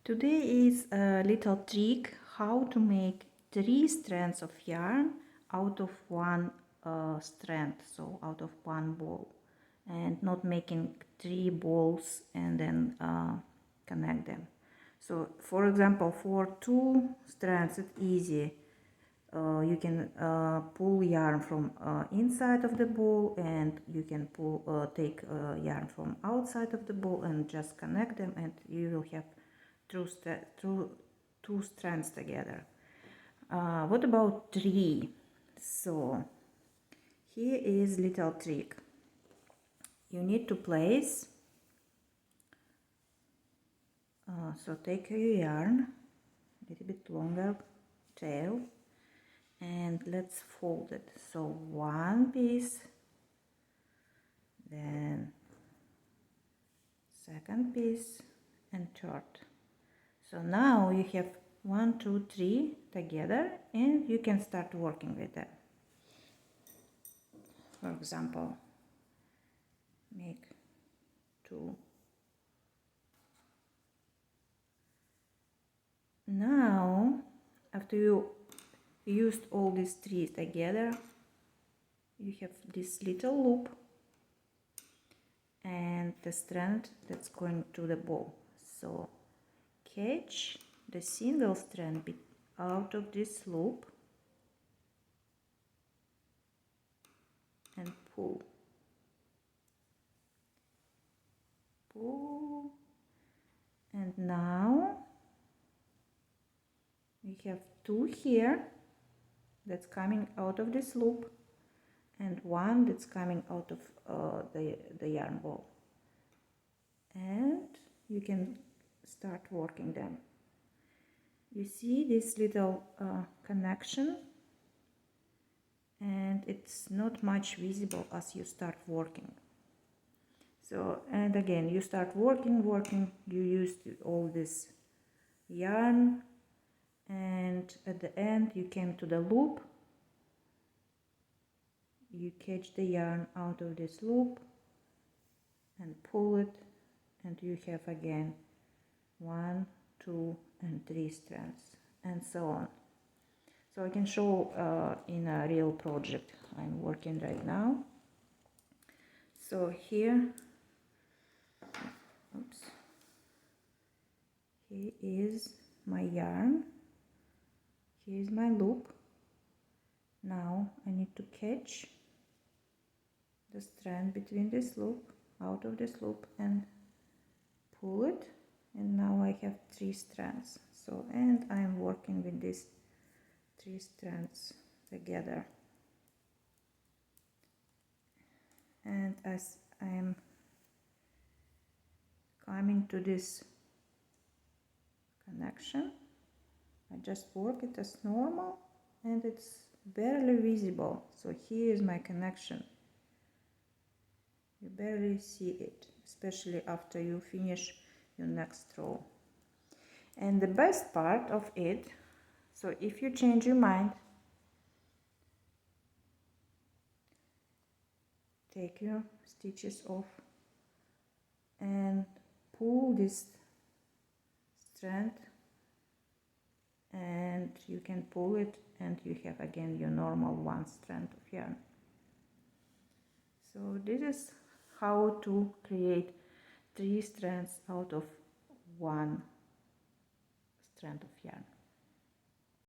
Today is a little trick how to make 3 strands of yarn out of one strand, so out of one ball, and not making 3 balls and then connect them. So for example, for 2 strands it's easy. You can pull yarn from inside of the ball, and you can take yarn from outside of the ball and just connect them, and you will have two strands together. What about 3? So here is little trick. You need to place, so take your yarn, a little bit longer tail, and let's fold it. So one piece, then second piece, and third. So now you have 1, 2, 3 together, and you can start working with them. For example, make 2. Now, after you used all these 3 together, you have this little loop and the strand that's going to the ball. So catch the single strand bit out of this loop and pull. Pull. And now we have 2 here that's coming out of this loop, and 1 that's coming out of the yarn ball, and you can start working them. You see this little connection, and it's not much visible as you start working. So, and again, you start working, you use all this yarn, and at the end you came to the loop. You catch the yarn out of this loop and pull it, and you have again 1, 2, and 3 strands, and so on. So I can show in a real project I'm working right now. So here, oops, here is my yarn, here is my loop. Now I need to catch the strand between this loop, out of this loop, and pull it, and now I have 3 strands. So, and I'm working with these 3 strands together, and as I'm coming to this connection, I just work it as normal, and it's barely visible. So here is my connection. You barely see it, especially after you finish your next row. And the best part of it, so if you change your mind, take your stitches off and pull this strand, and you can pull it, and you have again your normal 1 strand of yarn. So this is how to create 3 strands out of 1 strand of yarn.